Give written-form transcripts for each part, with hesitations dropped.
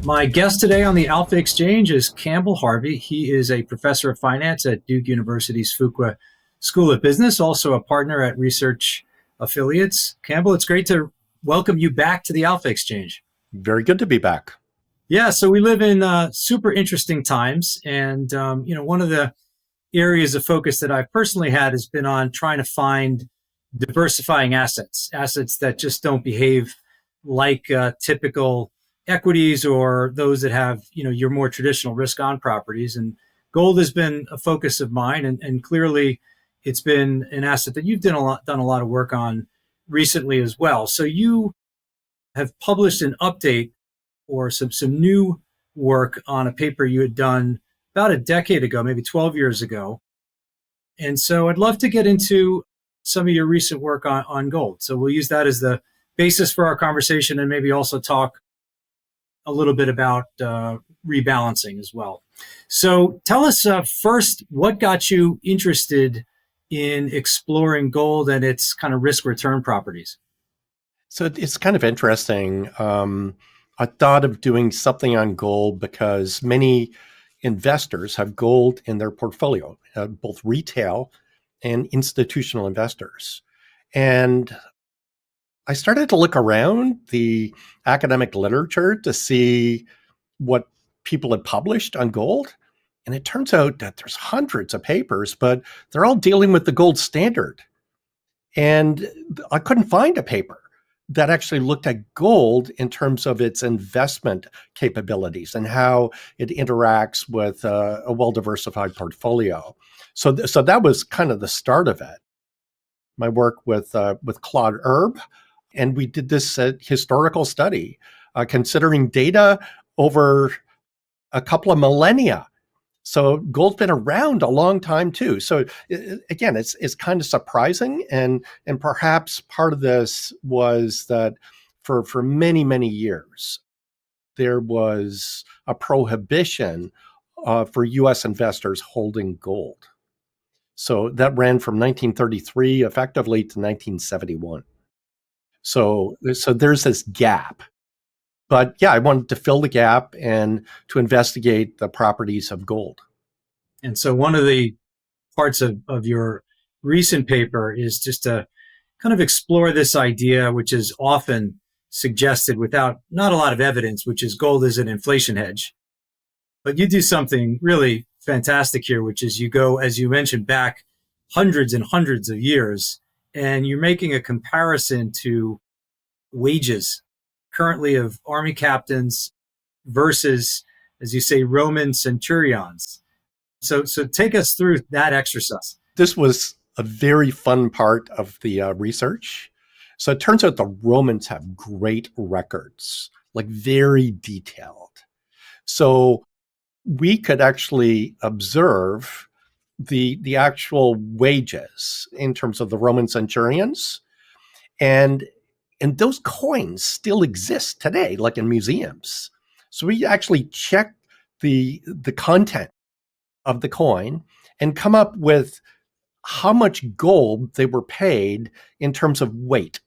My guest today on the Alpha Exchange is Campbell Harvey. He is a professor of finance at Duke University's Fuqua School of Business, also a partner at Research Affiliates. Campbell, it's great to welcome you back to the Alpha Exchange. Very good to be back. Yeah, so we live in super interesting times. And, one of the areas of focus that I've personally had has been on trying to find diversifying assets that just don't behave like typical equities or those that have, your more traditional risk on properties. And gold has been a focus of mine. And clearly it's been an asset that you've done a lot of work on recently as well. So you have published an update or some new work on a paper you had done about a decade ago, maybe 12 years ago. And so I'd love to get into some of your recent work on gold. So we'll use that as the basis for our conversation and maybe also talk a little bit about rebalancing as well. So tell us first, what got you interested in exploring gold and its kind of risk return properties? So it's kind of interesting. I thought of doing something on gold because many investors have gold in their portfolio, both retail and institutional investors. And I started to look around the academic literature to see what people had published on gold. And it turns out that there's hundreds of papers, but they're all dealing with the gold standard. And I couldn't find a paper that actually looked at gold in terms of its investment capabilities and how it interacts with a well-diversified portfolio. So that was kind of the start of it. My work with Claude Herb, and we did this historical study considering data over a couple of millennia. So gold's been around a long time too. So again, it's kind of surprising, and perhaps part of this was that for many, many years there was a prohibition for U.S. investors holding gold. So that ran from 1933 effectively to 1971. So there's this gap. But yeah, I wanted to fill the gap and to investigate the properties of gold. And so one of the parts of your recent paper is just to kind of explore this idea, which is often suggested without not a lot of evidence, which is gold is an inflation hedge. But you do something really fantastic here, which is you go, as you mentioned, back hundreds and hundreds of years, and you're making a comparison to wages currently of army captains versus, as you say, Roman centurions. So take us through that exercise. This was a very fun part of the research. So it turns out the Romans have great records, like very detailed. So we could actually observe the actual wages in terms of the Roman centurions. And those coins still exist today, like in museums. So we actually check the content of the coin and come up with how much gold they were paid in terms of weight.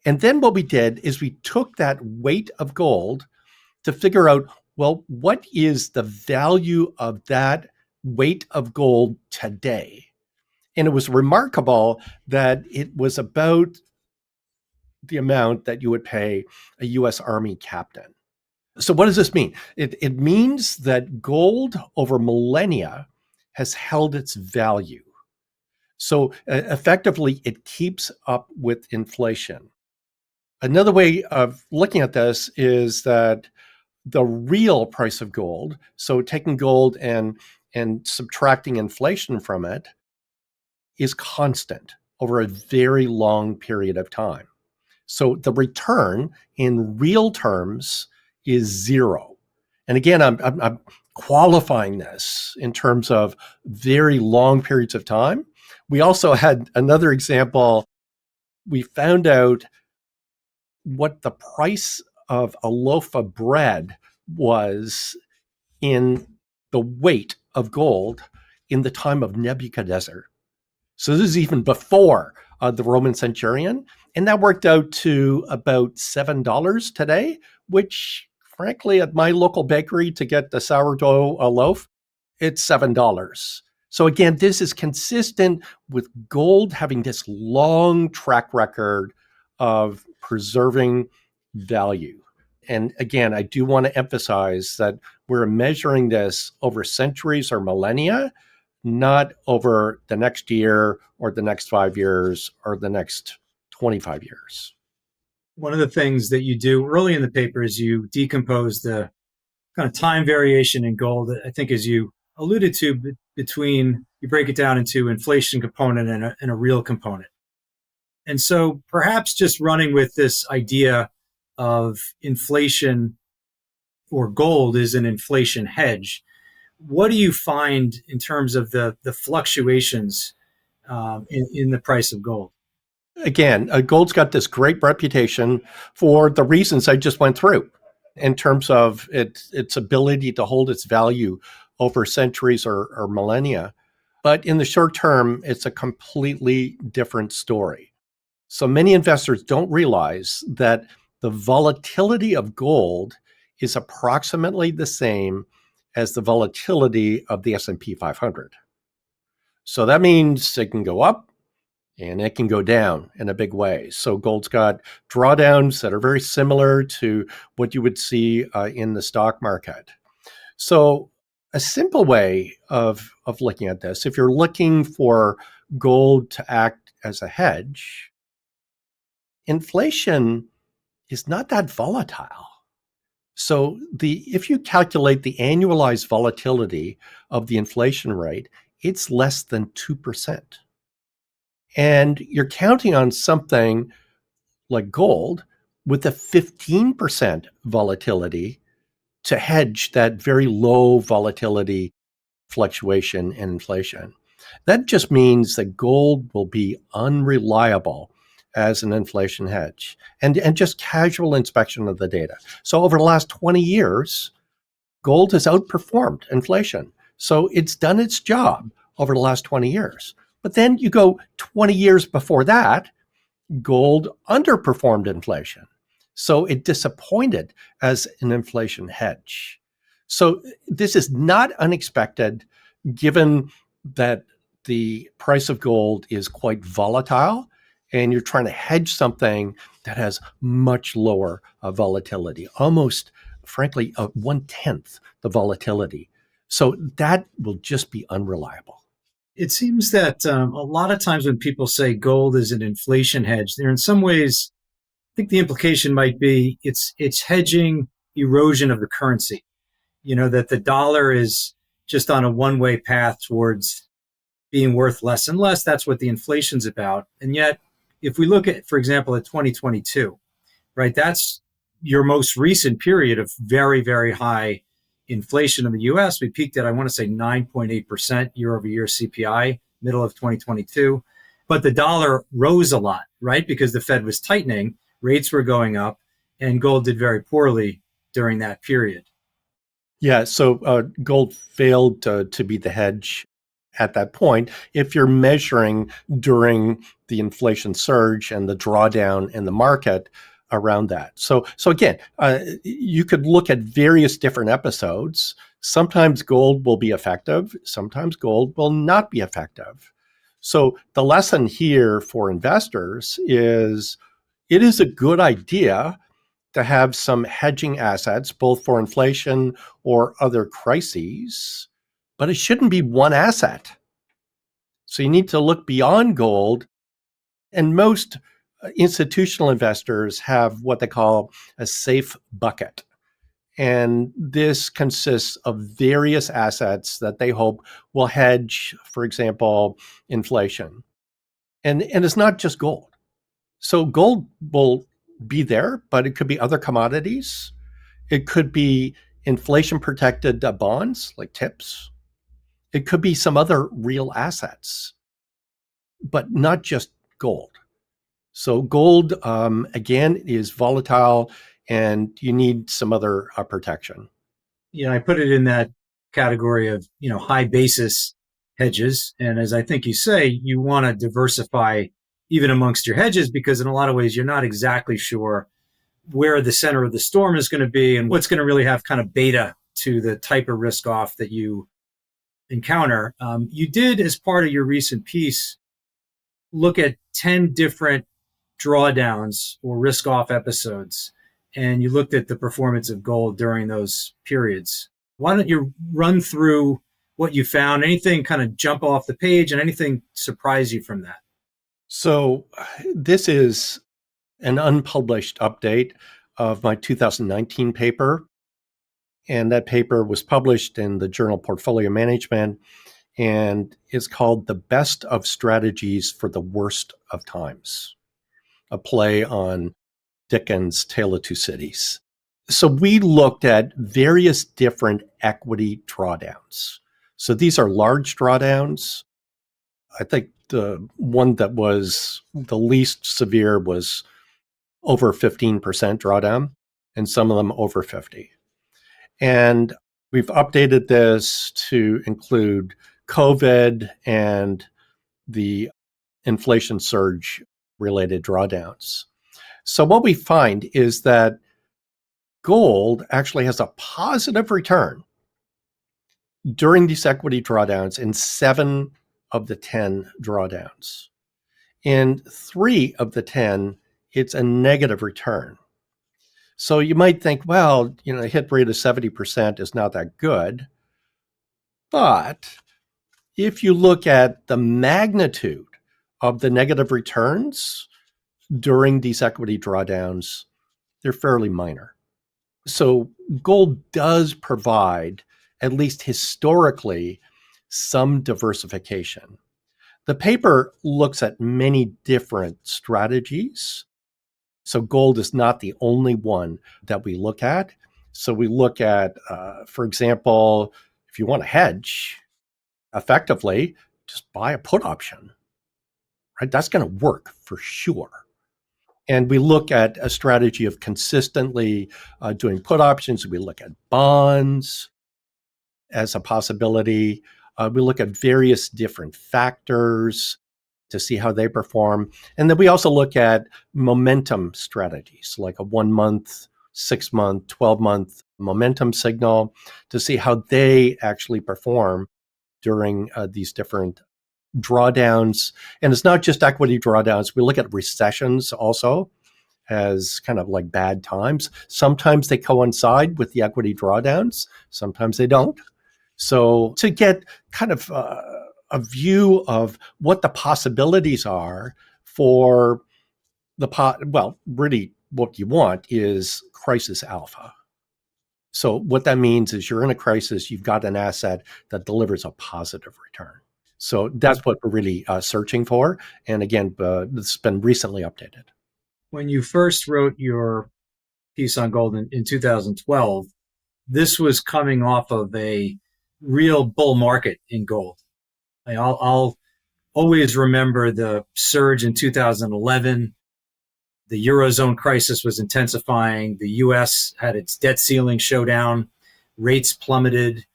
And then what we did is we took that weight of gold to figure out, well, what is the value of that weight of gold today? And it was remarkable that it was about the amount that you would pay a U.S. Army captain. So what does this mean? It means that gold over millennia has held its value. So effectively, it keeps up with inflation. Another way of looking at this is that the real price of gold, so taking gold and subtracting inflation from it, is constant over a very long period of time. So the return in real terms is zero. And again, I'm qualifying this in terms of very long periods of time. We also had another example. We found out what the price of a loaf of bread was in the weight of gold in the time of Nebuchadnezzar. So this is even before the Roman centurion. And that worked out to about $7 today, which frankly, at my local bakery to get the sourdough loaf, it's $7. So again, this is consistent with gold having this long track record of preserving value. And again, I do want to emphasize that we're measuring this over centuries or millennia, not over the next year or the next 5 years or the next 25 years. One of the things that you do early in the paper is you decompose the kind of time variation in gold. I think, as you alluded to, between, you break it down into inflation component and a real component. And so perhaps just running with this idea of inflation, or gold is an inflation hedge, what do you find in terms of the fluctuations in the price of gold? Again, gold's got this great reputation for the reasons I just went through in terms of its ability to hold its value over centuries or millennia. But in the short term, it's a completely different story. So many investors don't realize that the volatility of gold is approximately the same as the volatility of the S&P 500. So that means it can go up and it can go down in a big way. So gold's got drawdowns that are very similar to what you would see in the stock market. So a simple way of looking at this, if you're looking for gold to act as a hedge, inflation is not that volatile. So if you calculate the annualized volatility of the inflation rate, it's less than 2%. And you're counting on something like gold with a 15% volatility to hedge that very low volatility fluctuation in inflation. That just means that gold will be unreliable as an inflation hedge, and just casual inspection of the data. So over the last 20 years, gold has outperformed inflation. So it's done its job over the last 20 years. But then you go 20 years before that, gold underperformed inflation. So it disappointed as an inflation hedge. So this is not unexpected, given that the price of gold is quite volatile and you're trying to hedge something that has much lower volatility, almost, frankly, 1/10 the volatility. So that will just be unreliable. It seems that a lot of times when people say gold is an inflation hedge, they're in some ways, I think the implication might be it's hedging erosion of the currency. That the dollar is just on a one-way path towards being worth less and less. That's what the inflation's about. And yet, if we look at, for example, at 2022, right, that's your most recent period of very, very high inflation in the US. We peaked at, I want to say, 9.8% year over year CPI, middle of 2022. But the dollar rose a lot, right? Because the Fed was tightening, rates were going up, and gold did very poorly during that period. Yeah, so gold failed to be the hedge at that point if you're measuring during the inflation surge and the drawdown in the market around that. So again, you could look at various different episodes. Sometimes gold will be effective. Sometimes gold will not be effective. So the lesson here for investors is it is a good idea to have some hedging assets, both for inflation or other crises, but it shouldn't be one asset. So you need to look beyond gold. And most institutional investors have what they call a safe bucket. And this consists of various assets that they hope will hedge, for example, inflation. And it's not just gold. So gold will be there, but it could be other commodities. It could be inflation protected bonds like TIPS. It could be some other real assets, but not just gold. So gold, again, is volatile and you need some other protection. I put it in that category of, high basis hedges. And as I think you say, you want to diversify even amongst your hedges, because in a lot of ways, you're not exactly sure where the center of the storm is going to be and what's going to really have kind of beta to the type of risk off that you encounter. You did, as part of your recent piece, look at 10 different drawdowns or risk off episodes, and you looked at the performance of gold during those periods. Why don't you run through what you found, anything kind of jump off the page and anything surprise you from that? So this is an unpublished update of my 2019 paper. And that paper was published in the journal Portfolio Management and is called The Best of Strategies for the Worst of Times, a play on Dickens' Tale of Two Cities. So we looked at various different equity drawdowns. So these are large drawdowns. I think the one that was the least severe was over 15% drawdown, and some of them over 50. And we've updated this to include COVID and the inflation surge related drawdowns. So what we find is that gold actually has a positive return during these equity drawdowns in 7 of the 10 drawdowns. In 3 of the 10, it's a negative return. So you might think, well, a hit rate of 70% is not that good. But if you look at the magnitude of the negative returns during these equity drawdowns, they're fairly minor. So gold does provide, at least historically, some diversification. The paper looks at many different strategies. So gold is not the only one that we look at. So we look at, for example, if you want to hedge effectively, just buy a put option, right? That's going to work for sure. And we look at a strategy of consistently doing put options. We look at bonds as a possibility. We look at various different factors to see how they perform. And then we also look at momentum strategies, like a 1 month, 6 month, 12-month momentum signal to see how they actually perform during these different drawdowns. And it's not just equity drawdowns. We look at recessions also as kind of like bad times. Sometimes they coincide with the equity drawdowns. Sometimes they don't. So to get kind of a view of what the possibilities are for really what you want is crisis alpha. So what that means is you're in a crisis, you've got an asset that delivers a positive return. So that's what we're really searching for. And again, it's been recently updated. When you first wrote your piece on gold in 2012, this was coming off of a real bull market in gold. I'll always remember the surge in 2011. The Eurozone crisis was intensifying. The US had its debt ceiling showdown. Rates plummeted.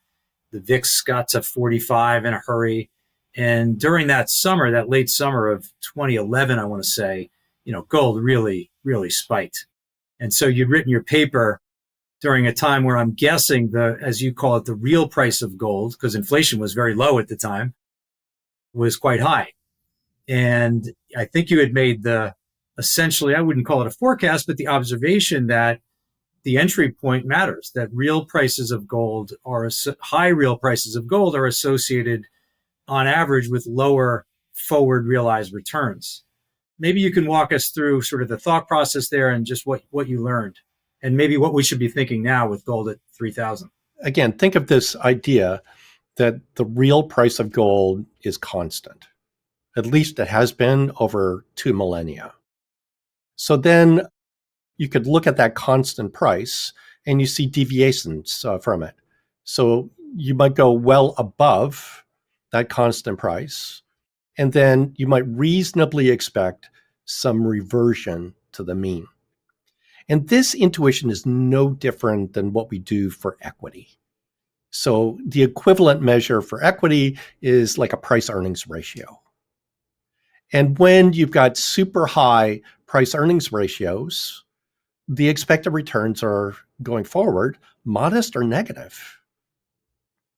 The VIX got to 45 in a hurry. And during that summer, that late summer of 2011, I want to say, gold really, really spiked. And so you'd written your paper during a time where I'm guessing as you call it, the real price of gold, because inflation was very low at the time, was quite high. And I think you had made essentially, I wouldn't call it a forecast, but the observation that the entry point matters, that high real prices of gold are associated on average with lower forward realized returns. Maybe you can walk us through sort of the thought process there and just what you learned, and maybe what we should be thinking now with gold at 3,000. Again, think of this idea that the real price of gold is constant. At least it has been over 2 millennia. So then you could look at that constant price and you see deviations from it. So you might go well above that constant price, and then you might reasonably expect some reversion to the mean. And this intuition is no different than what we do for equity. So the equivalent measure for equity is like a price earnings ratio. And when you've got super high price earnings ratios, the expected returns are going forward modest or negative.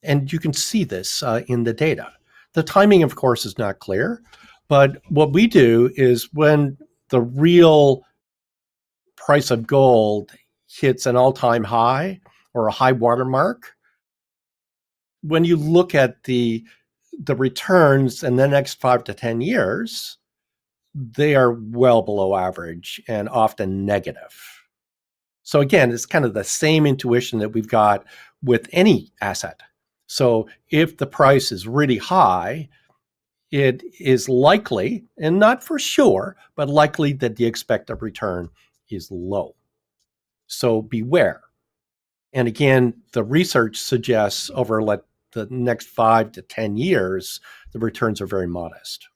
And you can see this in the data. The timing, of course, is not clear, but what we do is when the real price of gold hits an all-time high or a high watermark, when you look at the returns in the next 5 to 10 years, they are well below average and often negative. So again, it's kind of the same intuition that we've got with any asset. So if the price is really high, it is likely, and not for sure, but likely that the expected return is low. So beware. And again, the research suggests over the next 5 to 10 years, the returns are very modest.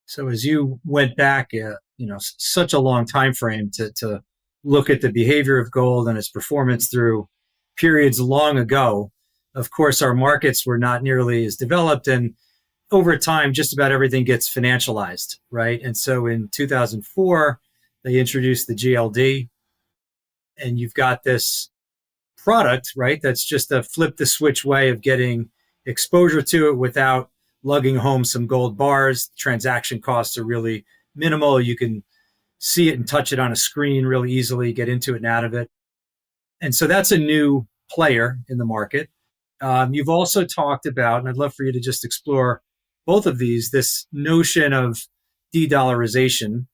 So as you went back, such a long time frame to look at the behavior of gold and its performance through periods long ago, of course, our markets were not nearly as developed, and over time, just about everything gets financialized, right? And so in 2004, they introduced the GLD, and you've got this product, right? That's just a flip the switch way of getting exposure to it without lugging home some gold bars. Transaction costs are really minimal. You can see it and touch it on a screen really easily, get into it and out of it. And so that's a new player in the market. You've also talked about, and I'd love for you to just explore both of these, this notion of de-dollarization.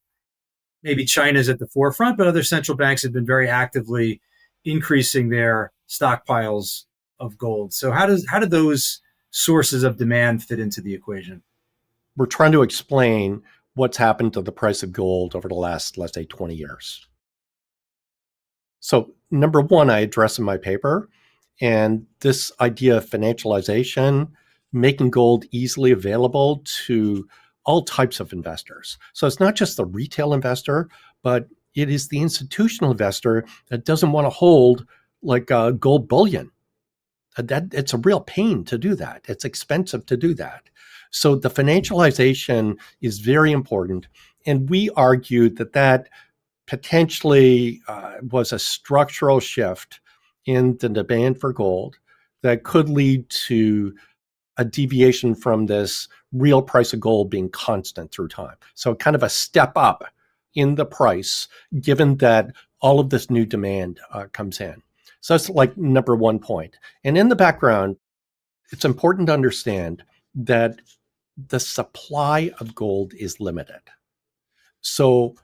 Maybe China's at the forefront, but other central banks have been very actively increasing their stockpiles of gold. So how do those sources of demand fit into the equation? We're trying to explain what's happened to the price of gold over the last, let's say, 20 years. So number one, I address in my paper, and this idea of financialization, making gold easily available to all types of investors. So it's not just the retail investor, but it is the institutional investor that doesn't want to hold like gold bullion. It's a real pain to do that. It's expensive to do that. So the financialization is very important. And we argued that potentially was a structural shift in the demand for gold that could lead to a deviation from this real price of gold being constant through time. So kind of a step up in the price, given that all of this new demand comes in. So that's like number one point. And in the background, it's important to understand that the supply of gold is limited. So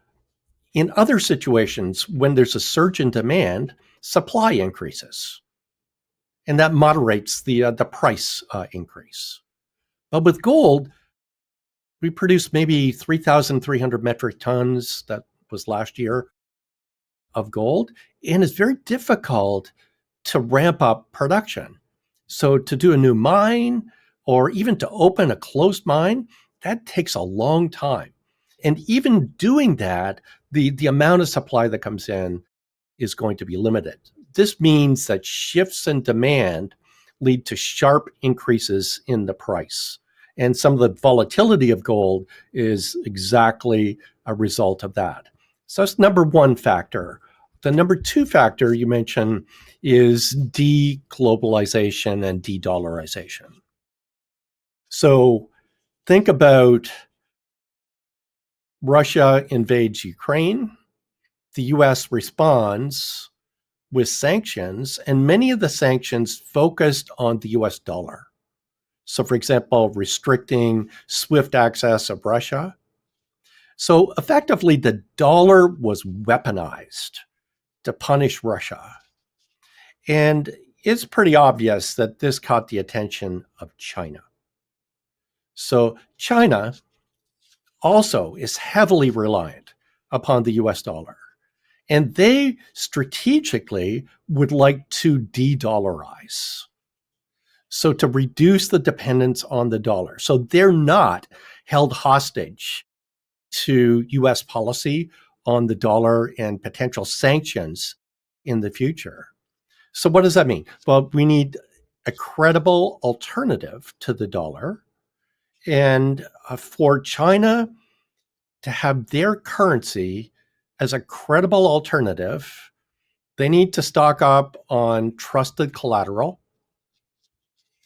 in other situations, when there's a surge in demand, supply increases. And that moderates the price increase. But with gold, we produced maybe 3,300 metric tons, that was last year, of gold. And it's very difficult to ramp up production. So to do a new mine or even to open a closed mine, that takes a long time. And even doing that, the amount of supply that comes in is going to be limited. This means that shifts in demand lead to sharp increases in the price. And some of the volatility of gold is exactly a result of that. So that's number one factor. The number two factor you mentioned is de-globalization and de-dollarization. So think about Russia invades Ukraine. The US responds with sanctions, and many of the sanctions focused on the US dollar. So, for example, restricting SWIFT access of Russia. So, effectively, the dollar was weaponized to punish Russia. And it's pretty obvious that this caught the attention of China. So, China also is heavily reliant upon the US dollar. And they strategically would like to de-dollarize. So to reduce the dependence on the dollar. So they're not held hostage to US policy on the dollar and potential sanctions in the future. So what does that mean? Well, we need a credible alternative to the dollar. And for China to have their currency as a credible alternative, they need to stock up on trusted collateral,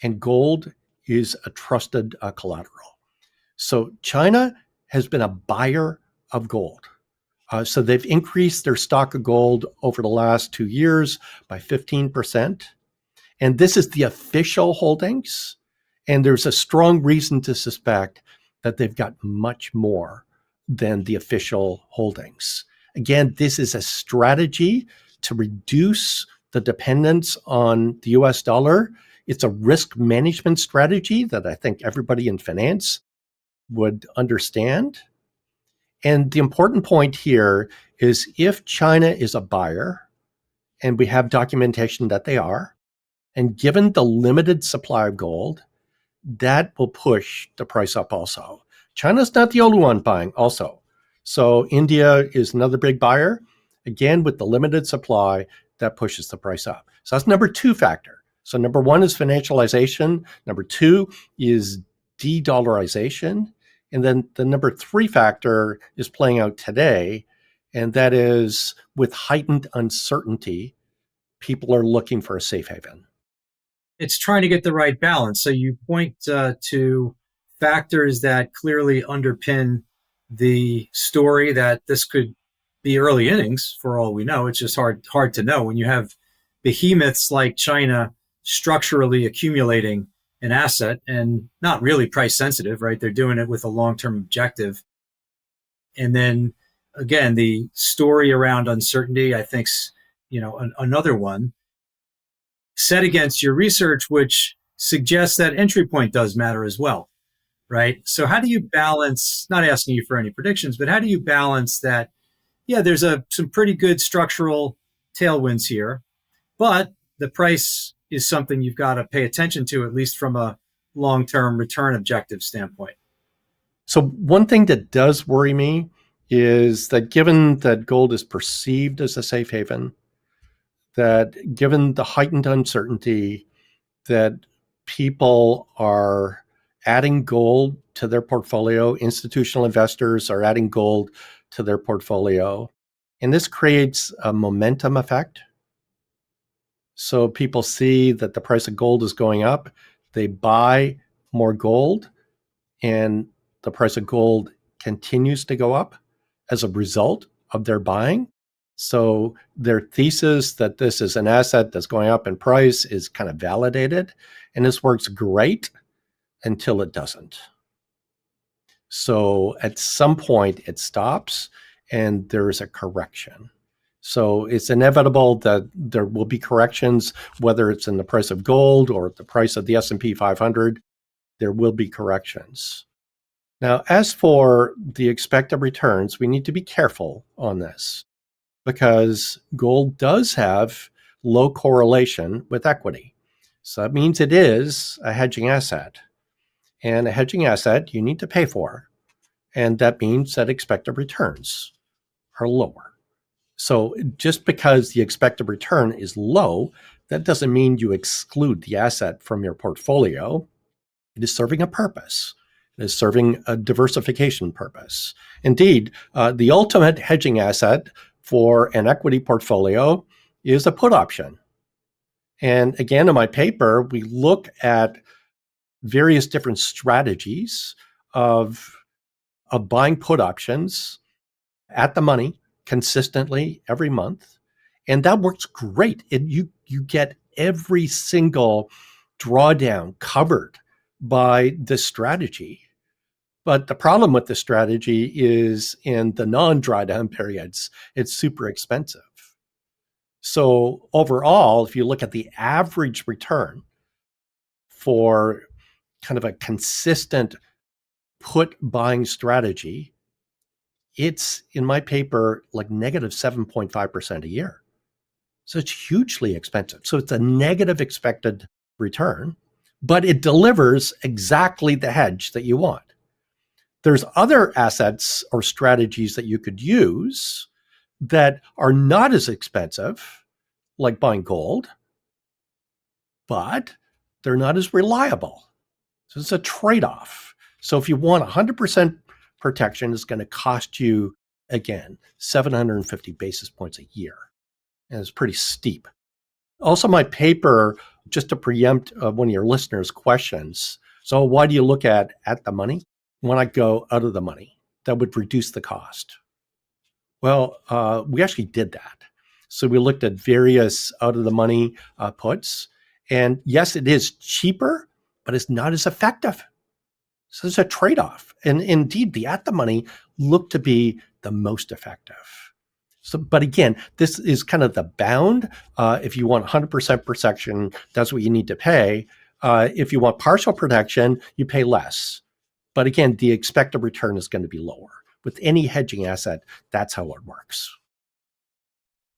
and gold is a trusted collateral. So China has been a buyer of gold. So they've increased their stock of gold over the last 2 years by 15%. And this is the official holdings. And there's a strong reason to suspect that they've got much more than the official holdings. Again, this is a strategy to reduce the dependence on the US dollar. It's a risk management strategy that I think everybody in finance would understand. And the important point here is if China is a buyer, and we have documentation that they are, and given the limited supply of gold, that will push the price up also. China's not the only one buying also. So India is another big buyer. Again, with the limited supply, that pushes the price up. So that's number 2 factor. So number 1 is financialization. Number 2 is de-dollarization. And then the number 3 factor is playing out today, and that is with heightened uncertainty, people are looking for a safe haven. It's trying to get the right balance. So you point to factors that clearly underpin the story that this could be early innings for all we know. It's just hard to know when you have behemoths like China structurally accumulating an asset and not really price sensitive, right? They're doing it with a long-term objective. And then again, the story around uncertainty, I think's, another one set against your research, which suggests that entry point does matter as well, right? So how do you balance, not asking you for any predictions, but how do you balance that? Yeah, there's some pretty good structural tailwinds here, but the price is something you've got to pay attention to, at least from a long-term return objective standpoint. So one thing that does worry me is that given that gold is perceived as a safe haven, that given the heightened uncertainty, that people are adding gold to their portfolio, institutional investors are adding gold to their portfolio, and this creates a momentum effect. So people see that the price of gold is going up, they buy more gold, and the price of gold continues to go up as a result of their buying. So their thesis that this is an asset that's going up in price is kind of validated, and this works great until it doesn't. So at some point it stops and there is a correction. So it's inevitable that there will be corrections, whether it's in the price of gold or the price of the S&P 500, there will be corrections. Now, as for the expected returns, we need to be careful on this because gold does have low correlation with equity. So that means it is a hedging asset. And a hedging asset you need to pay for. And that means that expected returns are lower. So just because the expected return is low, that doesn't mean you exclude the asset from your portfolio. It is serving a purpose. It is serving a diversification purpose. Indeed, the ultimate hedging asset for an equity portfolio is a put option. And again, in my paper, we look at various different strategies of buying put options at the money consistently every month. And that works great. You get every single drawdown covered by this strategy. But the problem with the strategy is in the non-drawdown periods, it's super expensive. So overall, if you look at the average return for kind of a consistent put buying strategy, it's in my paper like negative 7.5% a year. So it's hugely expensive. So it's a negative expected return, but it delivers exactly the hedge that you want. There's other assets or strategies that you could use that are not as expensive, like buying gold, but they're not as reliable. So it's a trade-off. So if you want 100% protection, it's going to cost you again, 750 basis points a year. And it's pretty steep. Also, my paper, just to preempt one of your listeners' questions. So why do you look at the money? When I go out of the money, that would reduce the cost. Well, we actually did that. So we looked at various out of the money puts. And yes, it is cheaper, but it's not as effective. So there's a trade-off. And indeed, the at the money looked to be the most effective. So, but again, this is kind of the bound. If you want 100% protection, that's what you need to pay. If you want partial protection, you pay less. But again, the expected return is going to be lower. With any hedging asset, that's how it works.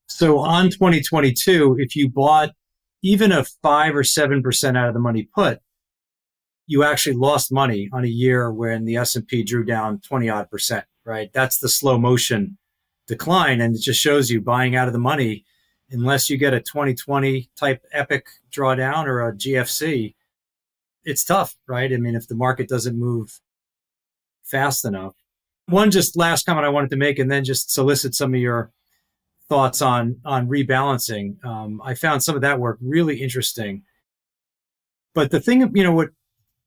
So on 2022, if you bought even a 5 or 7% out of the money put, you actually lost money on a year when the S&P drew down 20 odd percent, right? That's the slow motion decline. And it just shows you buying out of the money, unless you get a 2020 type epic drawdown or a GFC, it's tough, right? I mean, if the market doesn't move fast enough. One just last comment I wanted to make, and then just solicit some of your thoughts on rebalancing. I found some of that work really interesting. But the thing, what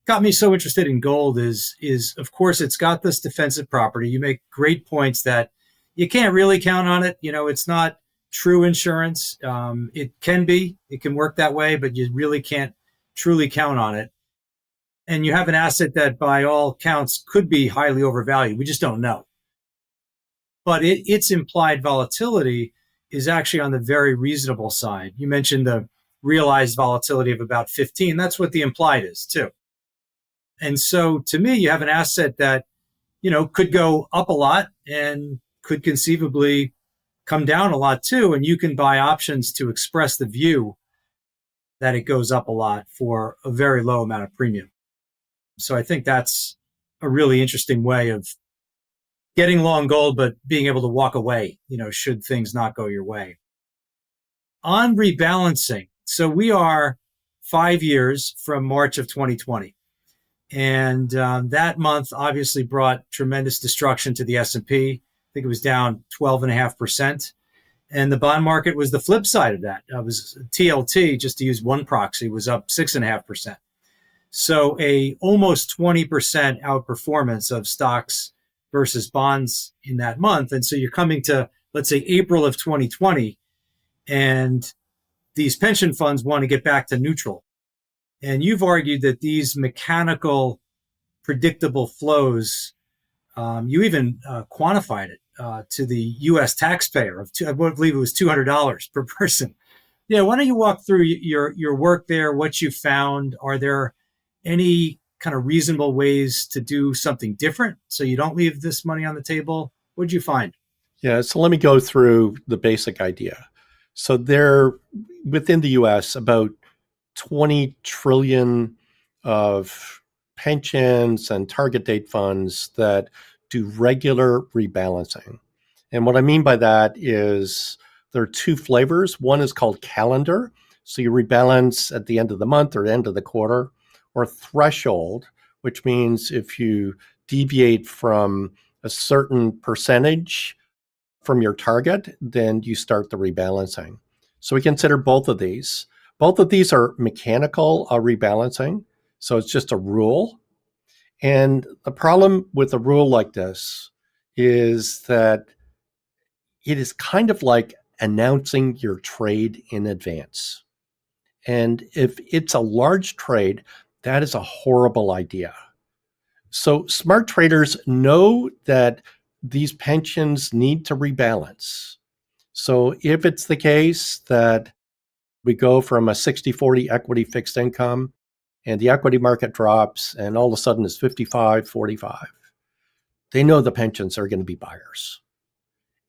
got me so interested in gold is of course it's got this defensive property. You make great points that you can't really count on it. It's not true insurance. It can work that way, but you really can't truly count on it. And you have an asset that by all counts could be highly overvalued. We just don't know. But its implied volatility is actually on the very reasonable side. You mentioned the realized volatility of about 15. That's what the implied is too. And so to me, you have an asset that, could go up a lot and could conceivably come down a lot too. And you can buy options to express the view that it goes up a lot for a very low amount of premium. So I think that's a really interesting way of getting long gold, but being able to walk away, should things not go your way. On rebalancing, so we are 5 years from March of 2020. And that month obviously brought tremendous destruction to the S&P. I think it was down 12.5%. And the bond market was the flip side of that. It was TLT, just to use one proxy, was up 6.5%. So a almost 20% outperformance of stocks versus bonds in that month. And so you're coming to, let's say, April of 2020, and these pension funds want to get back to neutral. And you've argued that these mechanical, predictable flows, you even quantified it to the U.S. taxpayer of, I believe it was $200 per person. Yeah, why don't you walk through your work there, what you found? Are there any kind of reasonable ways to do something different so you don't leave this money on the table? What did you find? Yeah, so let me go through the basic idea. So there, within the U.S., about 20 trillion of pensions and target date funds that do regular rebalancing. And what I mean by that is there are two flavors. One is called calendar. So you rebalance at the end of the month or end of the quarter, or threshold, which means if you deviate from a certain percentage from your target, then you start the rebalancing. So we consider both of these. Both of these are mechanical rebalancing. So it's just a rule. And the problem with a rule like this is that it is kind of like announcing your trade in advance. And if it's a large trade, that is a horrible idea. So smart traders know that these pensions need to rebalance. So if it's the case that we go from a 60-40 equity fixed income and the equity market drops and all of a sudden it's 55-45, they know the pensions are going to be buyers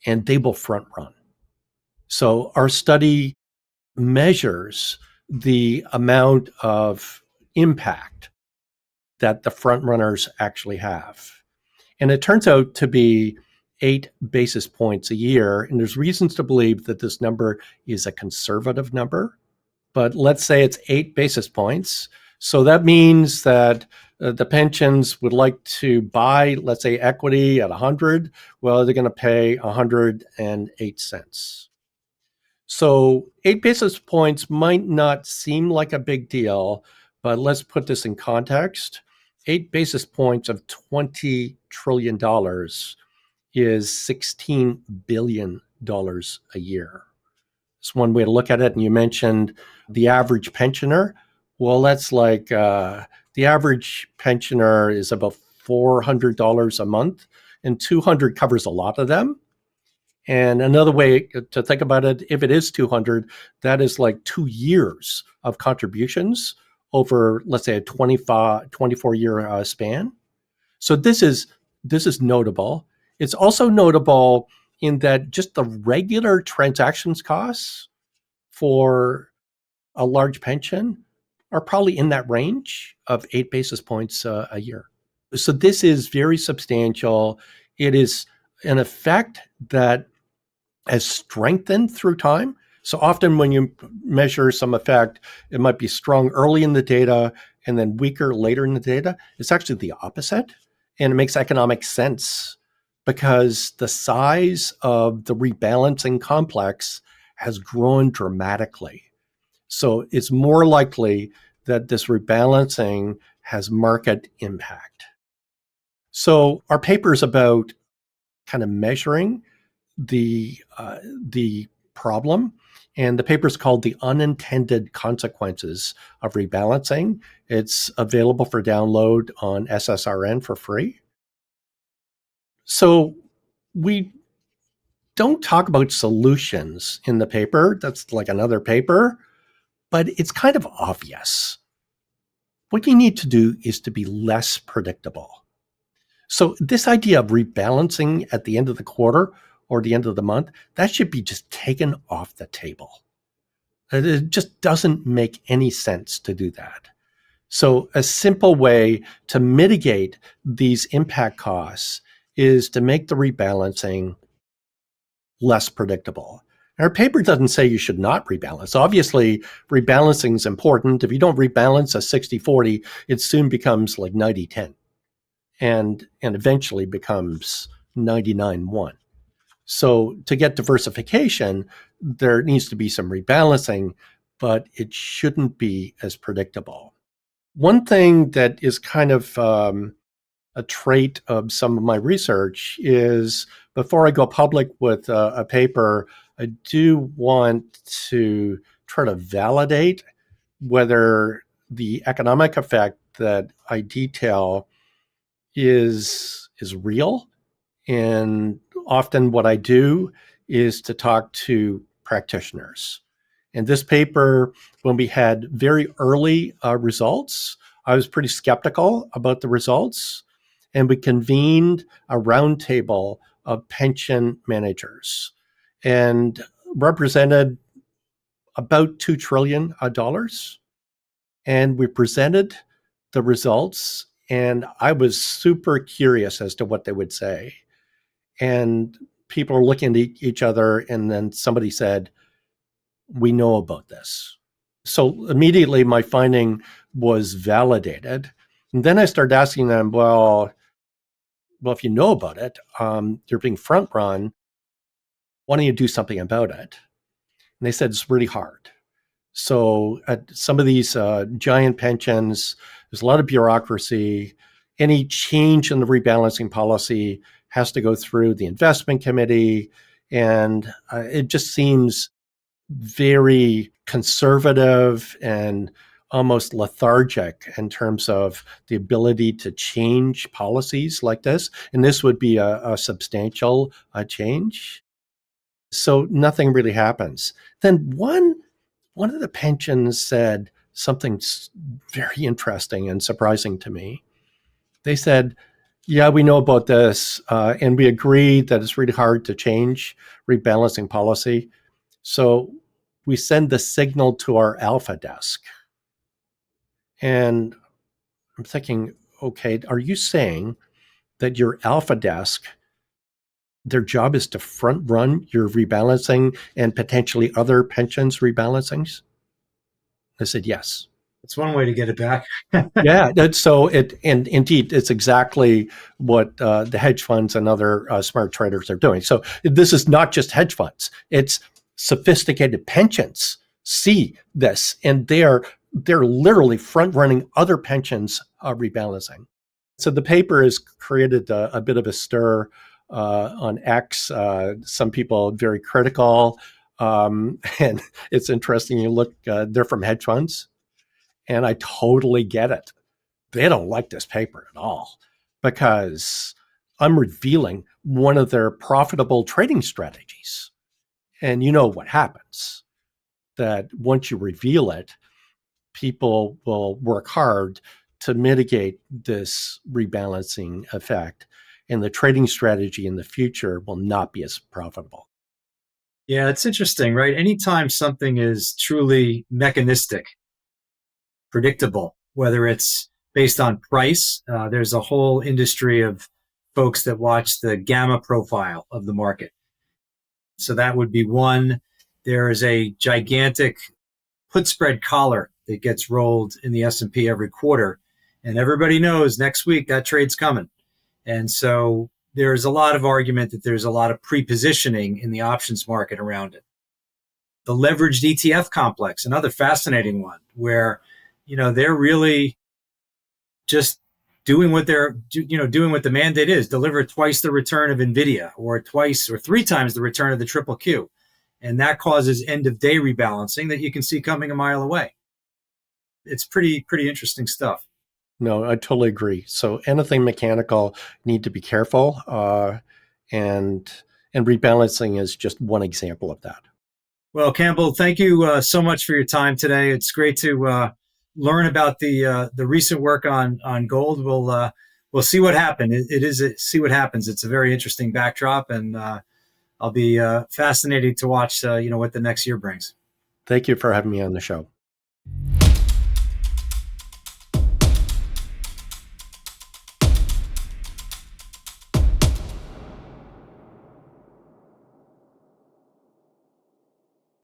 and they will front run. So our study measures the amount of impact that the front runners actually have. And it turns out to be 8 basis points a year. And there's reasons to believe that this number is a conservative number. But let's say it's 8 basis points. So that means that the pensions would like to buy, let's say, equity at 100. Well, they're going to pay 108 cents. So 8 basis points might not seem like a big deal, but let's put this in context. 8 basis points of $20 trillion is $16 billion a year. It's one way to look at it. And you mentioned the average pensioner. Well, that's like the average pensioner is about $400 a month, and 200 covers a lot of them. And another way to think about it, if it is 200, that is like 2 years of contributions over, let's say, a 24-year span. So this is notable. It's also notable in that just the regular transactions costs for a large pension are probably in that range of 8 basis points a year. So this is very substantial. It is an effect that has strengthened through time. So often when you measure some effect, it might be strong early in the data and then weaker later in the data. It's actually the opposite. And it makes economic sense because the size of the rebalancing complex has grown dramatically. So it's more likely that this rebalancing has market impact. So our paper is about kind of measuring the problem, and the paper is called "The Unintended Consequences of Rebalancing." It's available for download on SSRN for free. So we don't talk about solutions in the paper. That's like another paper, but it's kind of obvious. What you need to do is to be less predictable. So this idea of rebalancing at the end of the quarter or the end of the month, that should be just taken off the table. It just doesn't make any sense to do that. So a simple way to mitigate these impact costs is to make the rebalancing less predictable. Our paper doesn't say you should not rebalance. Obviously, rebalancing is important. If you don't rebalance a 60-40, it soon becomes like 90-10 and eventually becomes 99-1. So to get diversification, there needs to be some rebalancing, but it shouldn't be as predictable. One thing that is kind of a trait of some of my research is before I go public with a paper, I do want to try to validate whether the economic effect that I detail is real. And often what I do is to talk to practitioners. In this paper, when we had very early results, I was pretty skeptical about the results. And we convened a roundtable of pension managers and represented about $2 trillion. And we presented the results, and I was super curious as to what they would say. And people are looking at each other, and then somebody said, "We know about this." So immediately my finding was validated. And then I started asking them, well, if you know about it, you're being front run, why don't you do something about it? And they said it's really hard. So at some of these giant pensions, there's a lot of bureaucracy. Any change in the rebalancing policy has to go through the investment committee. And it just seems very conservative and almost lethargic in terms of the ability to change policies like this. And this would be a substantial change. So nothing really happens. Then one of the pensions said something very interesting and surprising to me. They said, yeah, we know about this, and we agree that it's really hard to change rebalancing policy. So we send the signal to our alpha desk. And I'm thinking, okay, are you saying that your alpha desk, their job is to front run your rebalancing and potentially other pensions rebalancings? I said, yes. That's one way to get it back. Yeah, and indeed, it's exactly what the hedge funds and other smart traders are doing. So this is not just hedge funds; it's sophisticated pensions see this, and they're literally front running other pensions rebalancing. So the paper has created a bit of a stir on X. Some people very critical, and it's interesting. You look; they're from hedge funds. And I totally get it. They don't like this paper at all because I'm revealing one of their profitable trading strategies. And you know what happens, that once you reveal it, people will work hard to mitigate this rebalancing effect. And the trading strategy in the future will not be as profitable. Yeah, it's interesting, right? Anytime something is truly mechanistic, predictable, whether it's based on price. There's a whole industry of folks that watch the gamma profile of the market. So that would be one. There is a gigantic put spread collar that gets rolled in the S&P every quarter. And everybody knows next week that trade's coming. And so there's a lot of argument that there's a lot of pre-positioning in the options market around it. The leveraged ETF complex, another fascinating one where they're really just doing what doing what the mandate is, deliver twice the return of NVIDIA or twice or three times the return of the triple Q. And that causes end of day rebalancing that you can see coming a mile away. It's pretty interesting stuff. No, I totally agree. So anything mechanical, need to be careful. And rebalancing is just one example of that. Well, Campbell, thank you so much for your time today. It's great to learn about the recent work on gold. We'll see what happens. See what happens. It's a very interesting backdrop, and I'll be fascinated to watch what the next year brings. Thank you for having me on the show.